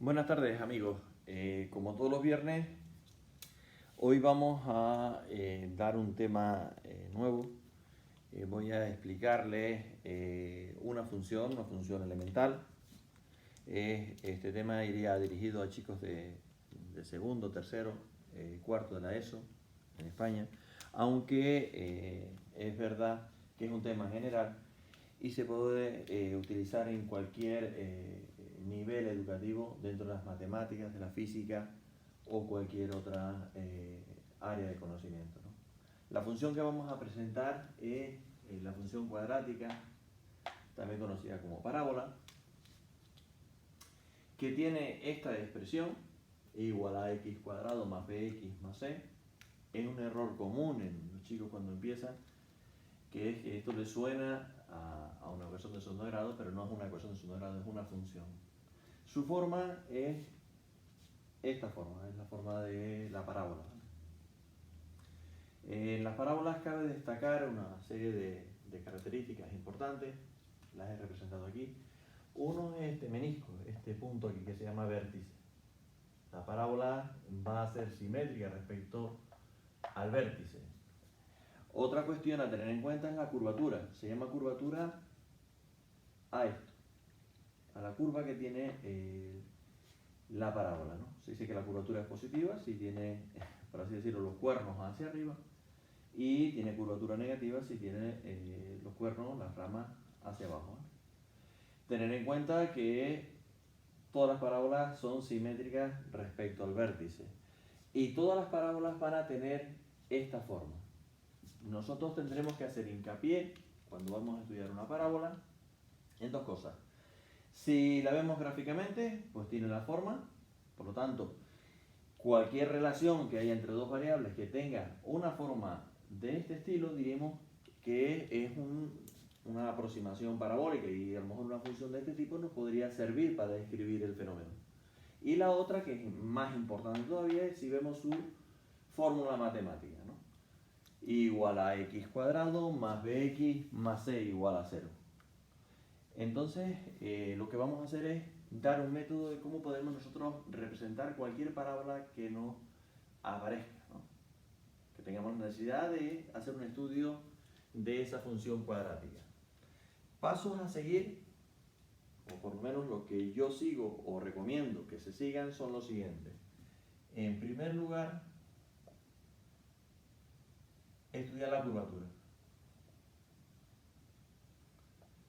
Buenas tardes amigos, como todos los viernes, hoy vamos a dar un tema nuevo. Voy a explicarles una función elemental. Este tema iría dirigido a chicos de segundo, tercero, cuarto de la ESO en España, aunque es verdad que es un tema general y se puede utilizar en cualquier nivel educativo dentro de las matemáticas, de la física o cualquier otra área de conocimiento, ¿no? La función que vamos a presentar es la función cuadrática, también conocida como parábola, que tiene esta expresión, igual a x cuadrado más bx más c. Es un error común en los chicos cuando empiezan, que es que esto le suena a una ecuación de segundo grado, pero no es una ecuación de segundo grado, es una función. Su forma es esta forma, es la forma de la parábola. En las parábolas cabe destacar una serie de características importantes, las he representado aquí. Uno es este menisco, este punto aquí que se llama vértice. La parábola va a ser simétrica respecto al vértice. Otra cuestión a tener en cuenta es la curvatura. Se llama curvatura a esto, a la curva que tiene la parábola, ¿no? Se dice que la curvatura es positiva si tiene, por así decirlo, los cuernos hacia arriba, y tiene curvatura negativa si tiene los cuernos, las ramas hacia abajo, ¿no? Tener en cuenta que todas las parábolas son simétricas respecto al vértice y todas las parábolas van a tener esta forma. Nosotros tendremos que hacer hincapié, cuando vamos a estudiar una parábola, en dos cosas. Si la vemos gráficamente, pues tiene la forma, por lo tanto, cualquier relación que haya entre dos variables que tenga una forma de este estilo, diremos que es una aproximación parabólica, y a lo mejor una función de este tipo nos podría servir para describir el fenómeno. Y la otra, que es más importante todavía, es si vemos su fórmula matemática, ¿no? Igual a x cuadrado más bx más c igual a 0. Entonces, lo que vamos a hacer es dar un método de cómo podemos nosotros representar cualquier parábola que nos aparezca, ¿no? Que tengamos necesidad de hacer un estudio de esa función cuadrática. Pasos a seguir, o por lo menos lo que yo sigo o recomiendo que se sigan, son los siguientes. En primer lugar, estudiar la curvatura.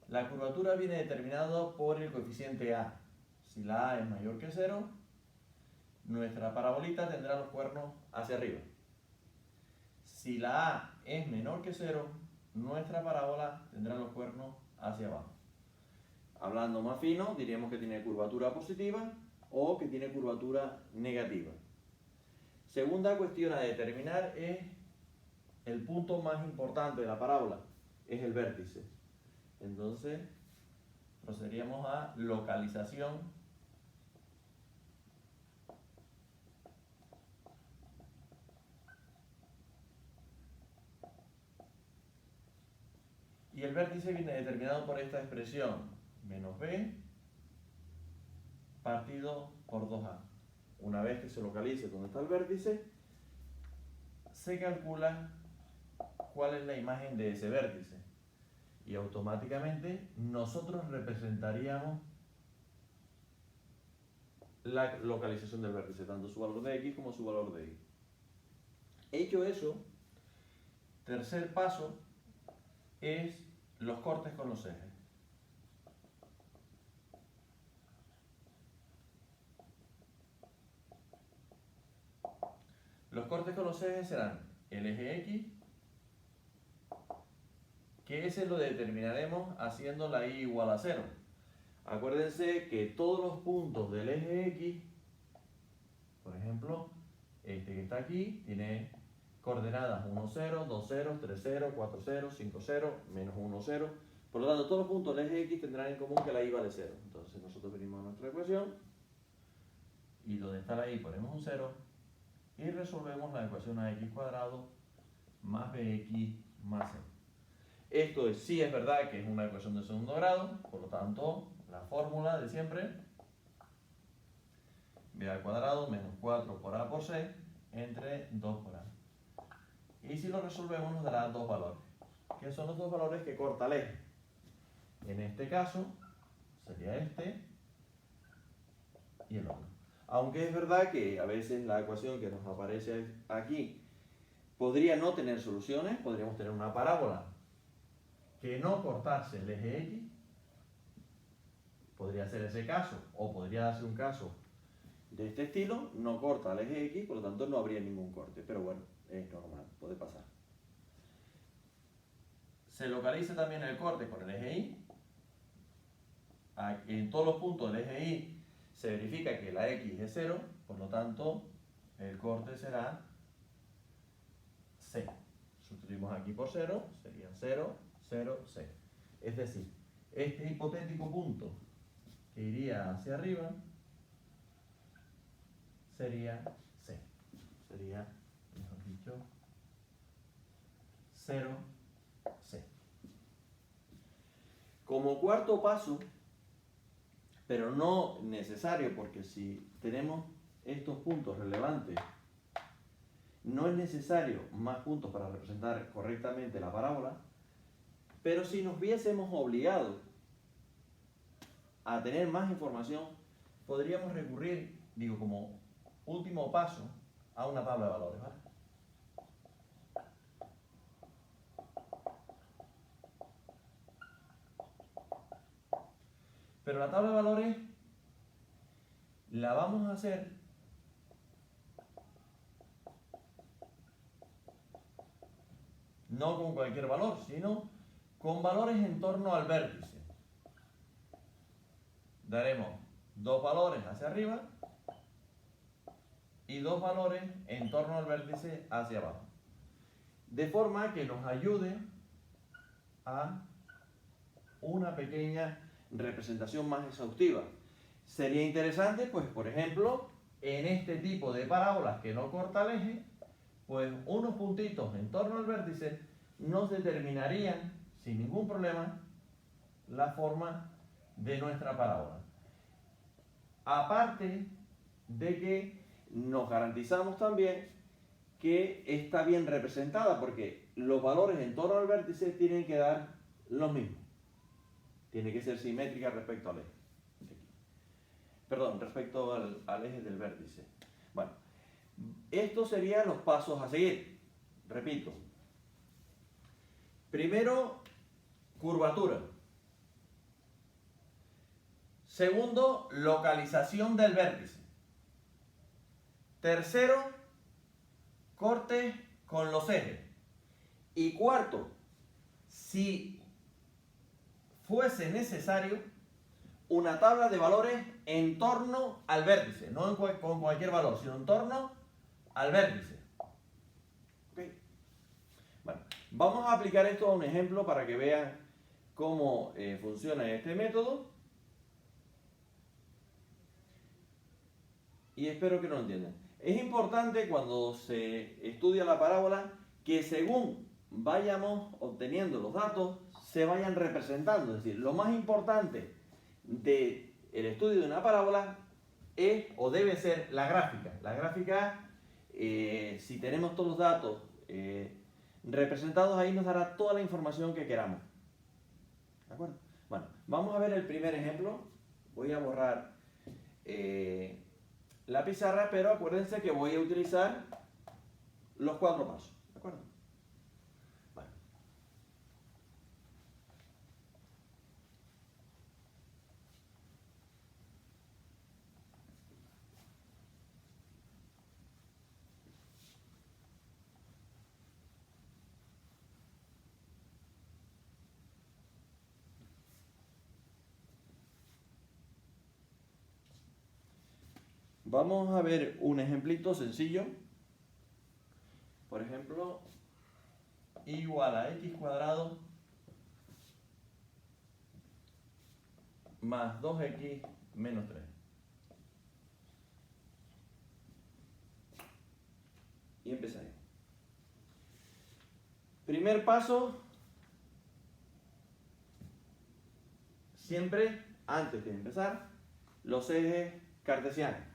La curvatura viene determinada por el coeficiente A. Si la A es mayor que 0, nuestra parabolita tendrá los cuernos hacia arriba. Si la A es menor que 0, nuestra parábola tendrá los cuernos hacia abajo. Hablando más fino, diríamos que tiene curvatura positiva o que tiene curvatura negativa. Segunda cuestión a determinar es el punto más importante de la parábola, es el vértice. Entonces, procederíamos a localización y el vértice viene determinado por esta expresión, menos b partido por 2a. Una vez que se localice donde está el vértice, se calcula cuál es la imagen de ese vértice y automáticamente nosotros representaríamos la localización del vértice, tanto su valor de x como su valor de y. Hecho eso, tercer paso es los cortes con los ejes. Los cortes con los ejes serán el eje x, que ese lo determinaremos haciendo la y igual a 0. Acuérdense que todos los puntos del eje x, por ejemplo, este que está aquí, tiene coordenadas 1, 0, 2, 0, 3, 0, 4, 0, 5, 0, menos 1, 0. Por lo tanto, todos los puntos del eje x tendrán en común que la y vale 0. Entonces nosotros venimos a nuestra ecuación y donde está la y ponemos un 0 y resolvemos la ecuación a x cuadrado más bx más c. Esto sí es verdad que es una ecuación de segundo grado, por lo tanto, la fórmula de siempre. b al cuadrado menos 4 por a por c entre 2 por a. Y si lo resolvemos nos dará dos valores, que son los dos valores que corta el eje. En este caso sería este y el otro. Aunque es verdad que a veces la ecuación que nos aparece aquí podría no tener soluciones, podríamos tener una parábola que no cortase el eje X, podría ser ese caso, o podría darse un caso de este estilo, no corta el eje X, por lo tanto no habría ningún corte, pero bueno, es normal, puede pasar. Se localiza también el corte con el eje Y. En todos los puntos del eje Y se verifica que la X es 0, por lo tanto el corte será C. Sustituimos aquí por 0, sería 0, 0, C. Es decir, este hipotético punto que iría hacia arriba sería C. Sería, mejor dicho, 0, C. Como cuarto paso, pero no necesario, porque si tenemos estos puntos relevantes, no es necesario más puntos para representar correctamente la parábola, pero si nos viésemos obligados a tener más información, podríamos recurrir, digo, como último paso, a una tabla de valores, ¿vale? Pero la tabla de valores la vamos a hacer no con cualquier valor, sino con valores en torno al vértice. Daremos dos valores hacia arriba y dos valores en torno al vértice hacia abajo. De forma que nos ayude a una pequeña representación más exhaustiva. Sería interesante, pues, por ejemplo, en este tipo de parábolas que no corta el eje, pues unos puntitos en torno al vértice nos determinarían, sin ningún problema, la forma de nuestra parábola. Aparte de que nos garantizamos también que está bien representada, porque los valores en torno al vértice tienen que dar los mismos. Tiene que ser simétrica respecto al eje. Perdón, respecto al eje del vértice. Bueno, estos serían los pasos a seguir. Repito. Primero, curvatura. Segundo, localización del vértice. Tercero, corte con los ejes. Y cuarto, si fuese necesario, una tabla de valores en torno al vértice, no con cualquier valor, sino en torno al vértice. ¿Okay? Bueno, vamos a aplicar esto a un ejemplo para que vean cómo funciona este método. Y espero que lo entiendan. Es importante cuando se estudia la parábola que según vayamos obteniendo los datos, se vayan representando. Es decir, lo más importante del estudio de una parábola es o debe ser la gráfica. La gráfica, si tenemos todos los datos representados ahí, nos dará toda la información que queramos. ¿De acuerdo? Bueno, vamos a ver el primer ejemplo. Voy a borrar la pizarra, pero acuérdense que voy a utilizar los 4 pasos. ¿De acuerdo? Bueno. Vamos a ver un ejemplito sencillo. Por ejemplo, y igual a x cuadrado más 2x menos 3. Y empezaré. Primer paso, siempre, antes de empezar, los ejes cartesianos.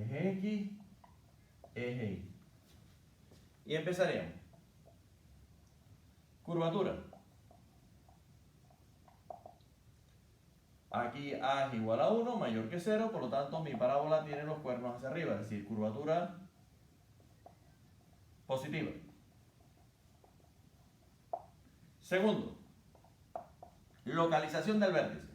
eje X, eje Y. Y empezaríamos. Curvatura. Aquí A es igual a 1, mayor que 0, por lo tanto mi parábola tiene los cuernos hacia arriba, es decir, curvatura positiva. Segundo, localización del vértice.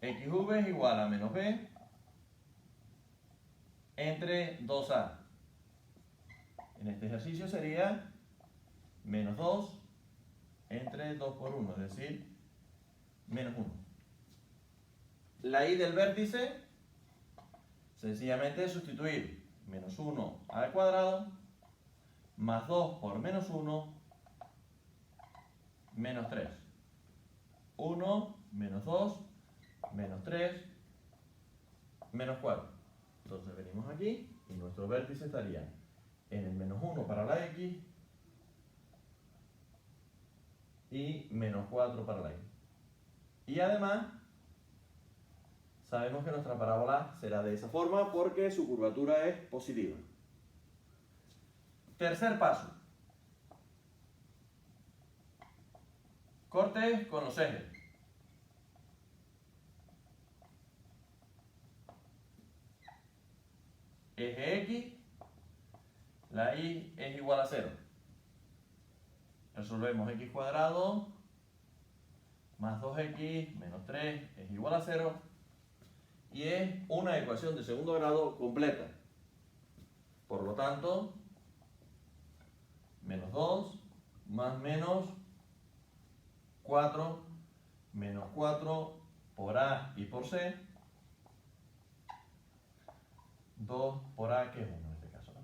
XV es igual a menos B entre 2A. En este ejercicio sería menos 2 entre 2 por 1, es decir, menos 1. La y del vértice, sencillamente es sustituir menos 1 al cuadrado más 2 por menos 1, menos 3. 1, menos 2, menos 3, menos 4. Entonces venimos aquí y nuestro vértice estaría en el menos 1 para la X y menos 4 para la Y. Y además, sabemos que nuestra parábola será de esa forma porque su curvatura es positiva. Tercer paso. Corte con los ejes. Eje X, la Y es igual a 0. Resolvemos X cuadrado más 2X menos 3 es igual a 0. Y es una ecuación de segundo grado completa. Por lo tanto, menos 2 más menos 4 menos 4 por A y por C, 2 por A, que es 1 en este caso, ¿no?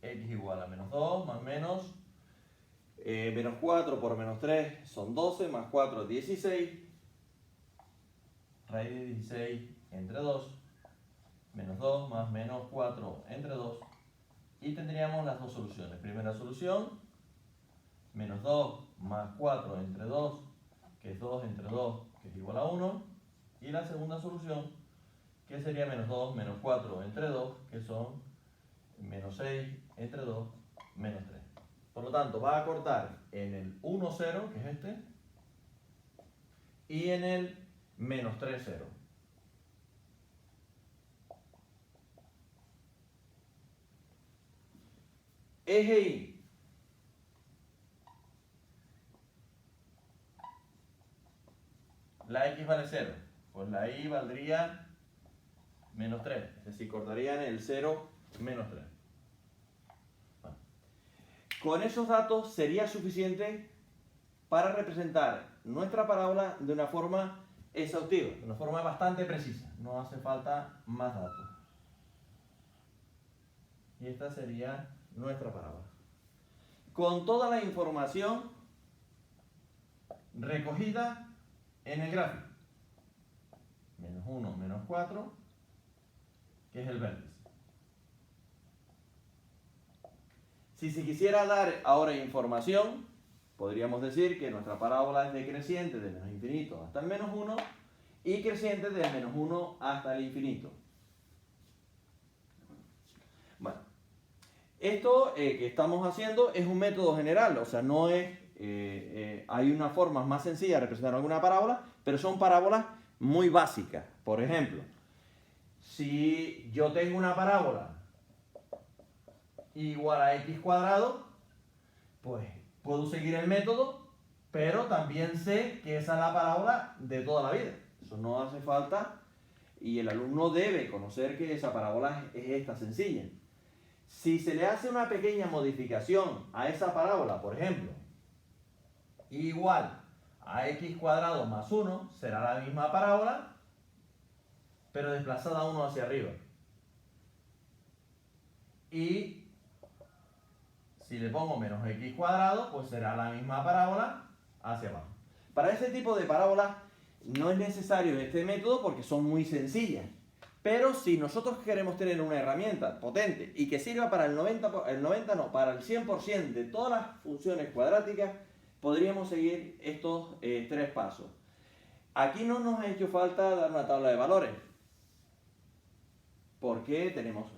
X igual a menos 2 más menos menos 4 por menos 3 son 12, más 4 16, raíz de 16 entre 2, menos 2 más menos 4 entre 2, y tendríamos las dos soluciones. Primera solución, menos 2 más 4 entre 2, que es 2 entre 2, que es igual a 1, y la segunda solución, que sería menos 2 menos 4 entre 2, que son menos 6 entre 2, menos 3. Por lo tanto, va a cortar en el 1, 0, que es este, y en el menos 3, 0. Eje Y. La X vale 0. Pues la Y valdría menos 3. Es decir, cortaría en el 0, menos 3. Bueno. Con esos datos sería suficiente para representar nuestra parábola de una forma exhaustiva, de una forma bastante precisa. No hace falta más datos. Y esta sería nuestra parábola. Con toda la información recogida en el gráfico. Menos 1, menos 4, que es el vértice. Si se quisiera dar ahora información, podríamos decir que nuestra parábola es decreciente de menos infinito hasta el menos 1 y creciente de menos 1 hasta el infinito. Bueno, esto que estamos haciendo es un método general, o sea, no es, hay una forma más sencilla de representar alguna parábola, pero son parábolas muy básicas. Por ejemplo, si yo tengo una parábola igual a x cuadrado, pues puedo seguir el método, pero también sé que esa es la parábola de toda la vida. Eso no hace falta y el alumno debe conocer que esa parábola es esta sencilla. Si se le hace una pequeña modificación a esa parábola, por ejemplo, igual a x cuadrado más 1, será la misma parábola, pero desplazada 1 hacia arriba. Y si le pongo menos x cuadrado, pues será la misma parábola hacia abajo. Para este tipo de parábolas no es necesario este método porque son muy sencillas. Pero si nosotros queremos tener una herramienta potente y que sirva para para el 100% de todas las funciones cuadráticas, podríamos seguir estos tres pasos. Aquí no nos ha hecho falta dar una tabla de valores, porque tenemos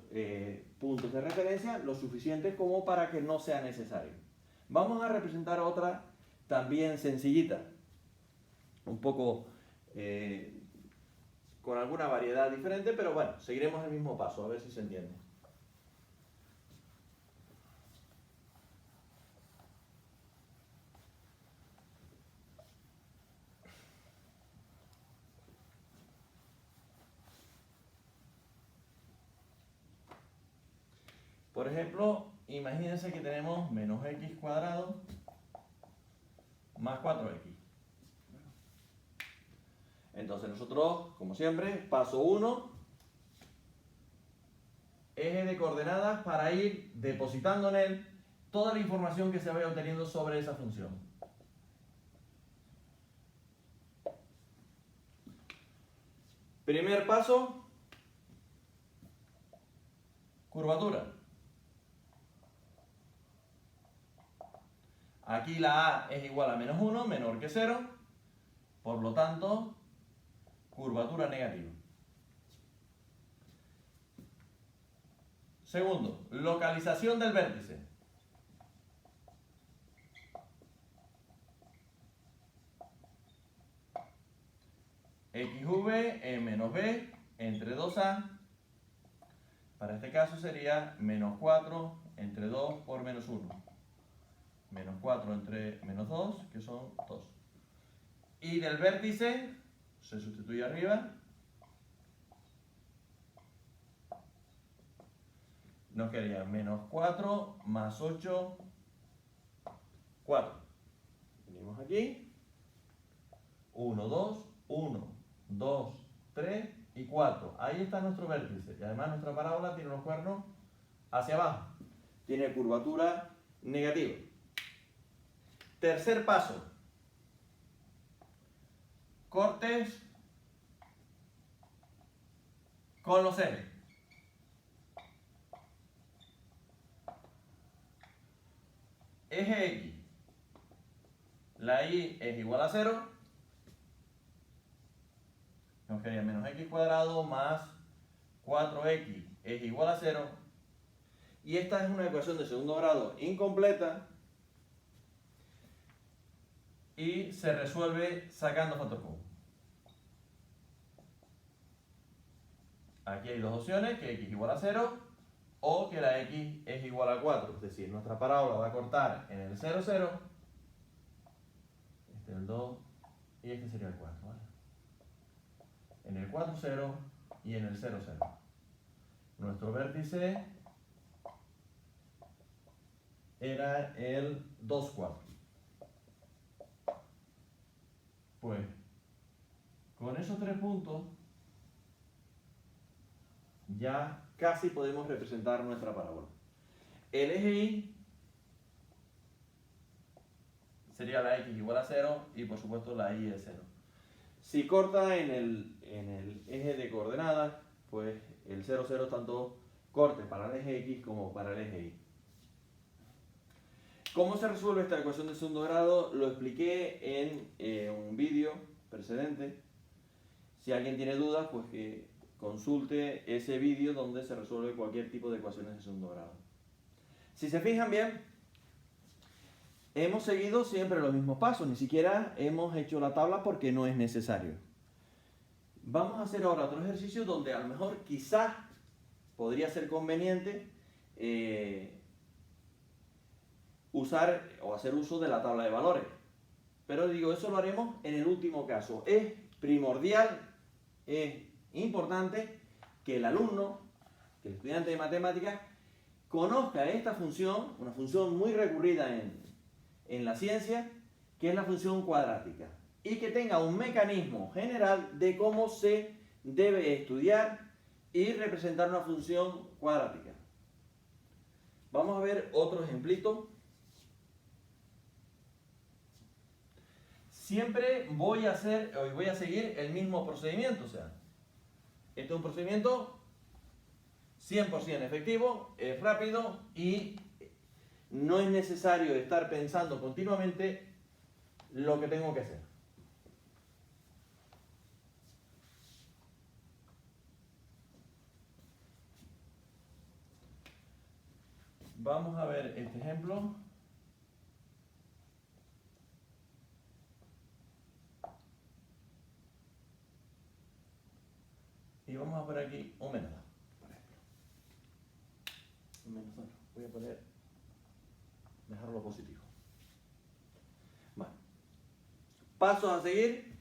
puntos de referencia lo suficientes como para que no sea necesario. Vamos a representar otra también sencillita, un poco con alguna variedad diferente, pero bueno, seguiremos el mismo paso, a ver si se entiende. Por ejemplo, imagínense que tenemos menos x cuadrado más 4x. Entonces nosotros, como siempre, paso 1, eje de coordenadas para ir depositando en él toda la información que se vaya obteniendo sobre esa función. Primer paso, curvatura. Aquí la A es igual a menos 1, menor que 0, por lo tanto, curvatura negativa. Segundo, localización del vértice. XV en menos B entre 2A. Para este caso sería menos 4 entre 2 por menos 1. Menos 4 entre menos 2, que son 2. Y del vértice, se sustituye arriba, nos quedaría menos 4 más 8, 4. Venimos aquí, 1, 2, 1, 2, 3 y 4. Ahí está nuestro vértice. Y además nuestra parábola tiene los cuernos hacia abajo. Tiene curvatura negativa. Tercer paso. Cortes con los ejes. Eje X. La Y es igual a 0. Nos quedaría menos x cuadrado más 4x es igual a 0. Y esta es una ecuación de segundo grado incompleta y se resuelve sacando factor común. Aquí hay dos opciones, que x igual a 0 o que la x es igual a 4. Es decir, nuestra parábola va a cortar en el 0, 0. Este es el 2 y este sería el 4. ¿Vale? En el 4, 0 y en el 0, 0. Nuestro vértice era el 2, 4. Pues, con esos tres puntos, ya casi podemos representar nuestra parábola. El eje Y sería la x igual a 0 y por supuesto la y es 0. Si corta en el eje de coordenadas, pues el 0, 0 tanto corte para el eje X como para el eje Y. ¿Cómo se resuelve esta ecuación de segundo grado? Lo expliqué en un vídeo precedente. Si alguien tiene dudas, pues que consulte ese vídeo donde se resuelve cualquier tipo de ecuaciones de segundo grado. Si se fijan bien, hemos seguido siempre los mismos pasos, ni siquiera hemos hecho la tabla porque no es necesario. Vamos a hacer ahora otro ejercicio donde a lo mejor quizás podría ser conveniente usar o hacer uso de la tabla de valores. Pero digo, eso lo haremos en el último caso. Es primordial, es importante que el alumno, que el estudiante de matemáticas, conozca esta función, una función muy recurrida en la ciencia, que es la función cuadrática, y que tenga un mecanismo general de cómo se debe estudiar y representar una función cuadrática. Vamos a ver otro ejemplito. Siempre voy a seguir el mismo procedimiento, o sea, este es un procedimiento 100% efectivo, es rápido y no es necesario estar pensando continuamente lo que tengo que hacer. Vamos a ver este ejemplo. Y vamos a poner aquí un menos 2, por ejemplo. Un menos 2. Voy a poner, dejarlo positivo. Vale. Pasos a seguir.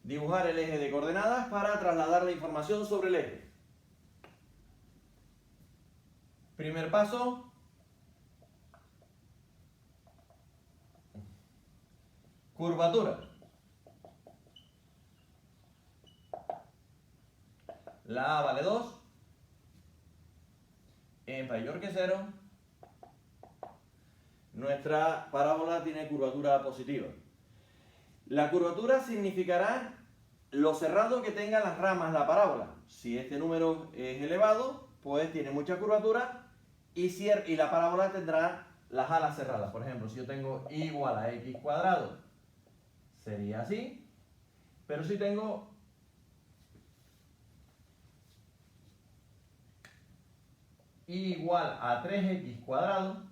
Dibujar el eje de coordenadas para trasladar la información sobre el eje. Primer paso. Curvatura. La A vale 2. Es mayor que 0. Nuestra parábola tiene curvatura positiva. La curvatura significará lo cerrado que tengan las ramas la parábola. Si este número es elevado, pues tiene mucha curvatura y la parábola tendrá las alas cerradas. Por ejemplo, si yo tengo y igual a x cuadrado, sería así. Pero si tengo y igual a 3x cuadrado,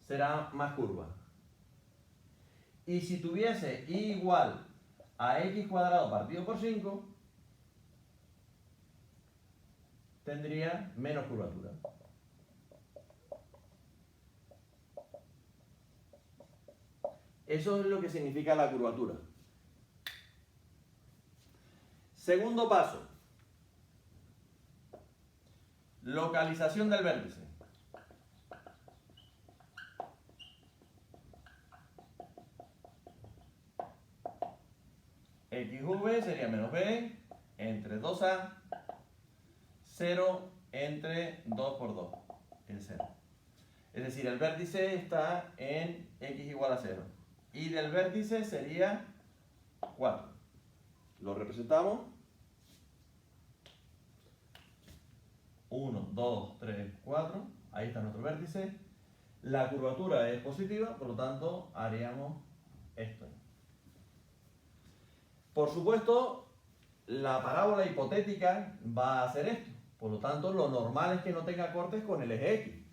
será más curva. Y si tuviese y igual a x cuadrado partido por 5, tendría menos curvatura. Eso es lo que significa la curvatura. Segundo paso. Localización del vértice. XV sería menos B entre 2A, 0 entre 2 por 2, el 0. Es decir, el vértice está en x igual a 0. Y del vértice sería 4. Lo representamos. 1, 2, 3, 4. Ahí está nuestro vértice. La curvatura es positiva, por lo tanto haríamos esto. Por supuesto, la parábola hipotética va a hacer esto. Por lo tanto, lo normal es que no tenga cortes con el eje X.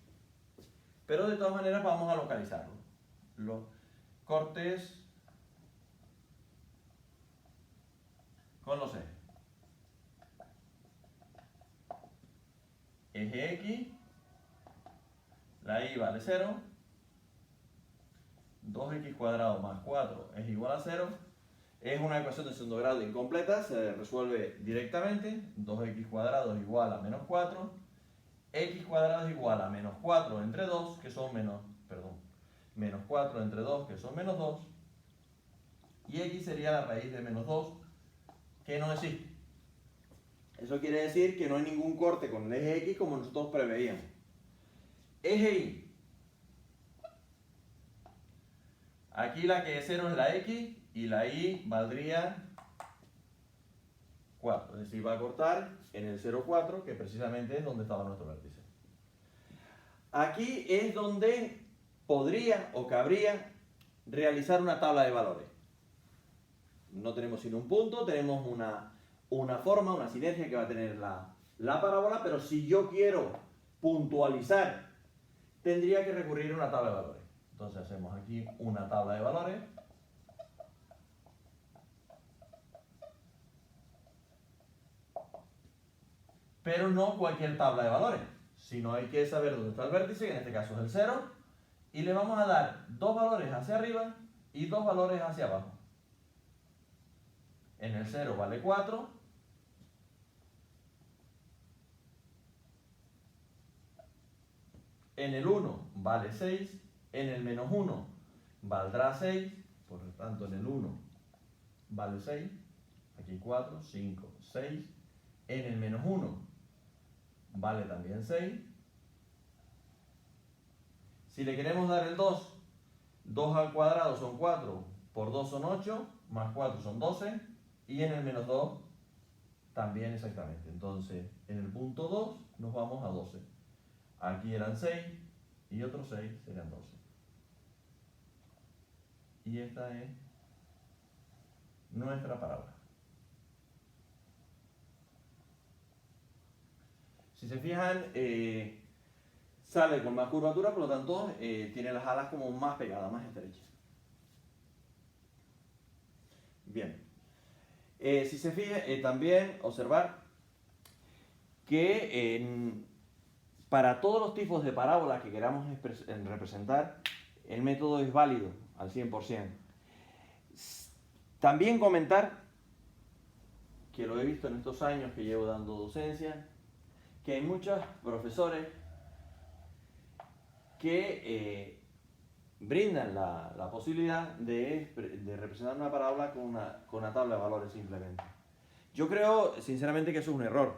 Pero de todas maneras vamos a localizarlo. Los cortes con los ejes. Eje X, la Y vale 0. 2x cuadrado más 4 es igual a 0. Es una ecuación de segundo grado incompleta, se resuelve directamente. 2x cuadrado es igual a menos 4. X cuadrado es igual a menos 4 entre 2, que son menos 4 entre 2, que son menos 2. Y X sería la raíz de menos 2, que no existe. Eso quiere decir que no hay ningún corte con el eje X como nosotros preveíamos. Eje Y. Aquí la que es 0 es la X y la Y valdría 4. Es decir, va a cortar en el 0, 4, que precisamente es donde estaba nuestro vértice. Aquí es donde podría o cabría realizar una tabla de valores. No tenemos sino un punto, tenemos una forma, una sinergia que va a tener la parábola, pero si yo quiero puntualizar, tendría que recurrir a una tabla de valores. Entonces hacemos aquí una tabla de valores. Pero no cualquier tabla de valores, sino hay que saber dónde está el vértice, que en este caso es el 0, y le vamos a dar dos valores hacia arriba y dos valores hacia abajo. En el 0 vale 4, en el 1 vale 6, en el menos 1 valdrá 6, por lo tanto en el 1 vale 6, aquí 4, 5, 6, en el menos 1 vale también 6. Si le queremos dar el 2, 2 al cuadrado son 4, por 2 son 8, más 4 son 12, y en el menos 2 también exactamente. Entonces, en el punto 2 nos vamos a 12. Aquí eran 6 y otros 6 serían 12. Y esta es nuestra parábola. Si se fijan, sale con más curvatura, por lo tanto tiene las alas como más pegadas, más estrechas. Bien. Si se fijan, también observar que para todos los tipos de parábolas que queramos representar, el método es válido al 100%. También comentar, que lo he visto en estos años que llevo dando docencia, que hay muchos profesores que brindan la posibilidad de representar una parábola con una tabla de valores simplemente. Yo creo sinceramente que eso es un error.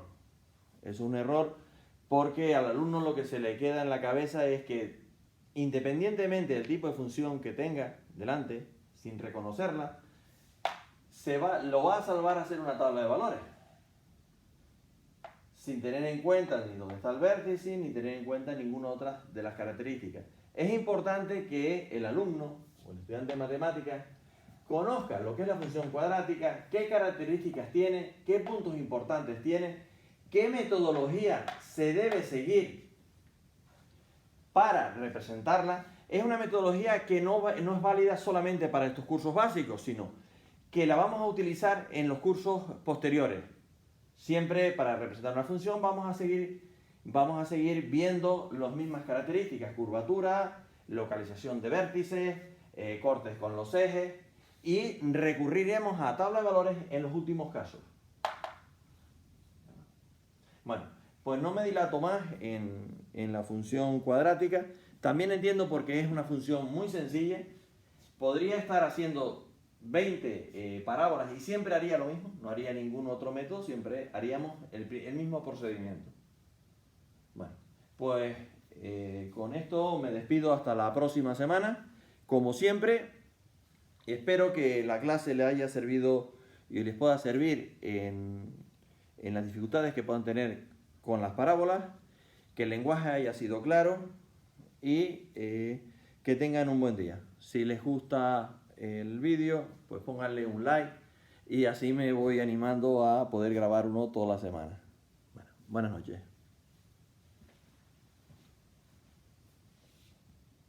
Es un error porque al alumno lo que se le queda en la cabeza es que independientemente del tipo de función que tenga delante, sin reconocerla, lo va a salvar a hacer una tabla de valores, sin tener en cuenta ni dónde está el vértice, ni tener en cuenta ninguna otra de las características. Es importante que el alumno o el estudiante de matemáticas conozca lo que es la función cuadrática, qué características tiene, qué puntos importantes tiene, qué metodología se debe seguir para representarla. Es una metodología que no es válida solamente para estos cursos básicos, sino que la vamos a utilizar en los cursos posteriores. Siempre para representar una función vamos a seguir viendo las mismas características: curvatura, localización de vértices, cortes con los ejes, y recurriremos a tabla de valores en los últimos casos. Bueno, pues no me dilato más en la función cuadrática. También entiendo porque es una función muy sencilla. Podría estar haciendo 20 parábolas y siempre haría lo mismo, no haría ningún otro método, siempre haríamos el mismo procedimiento. Bueno, pues con esto me despido hasta la próxima semana. Como siempre, espero que la clase les haya servido y les pueda servir en las dificultades que puedan tener con las parábolas, que el lenguaje haya sido claro y que tengan un buen día. Si les gusta el vídeo, pues pónganle un like y así me voy animando a poder grabar uno toda la semana. Bueno, buenas noches.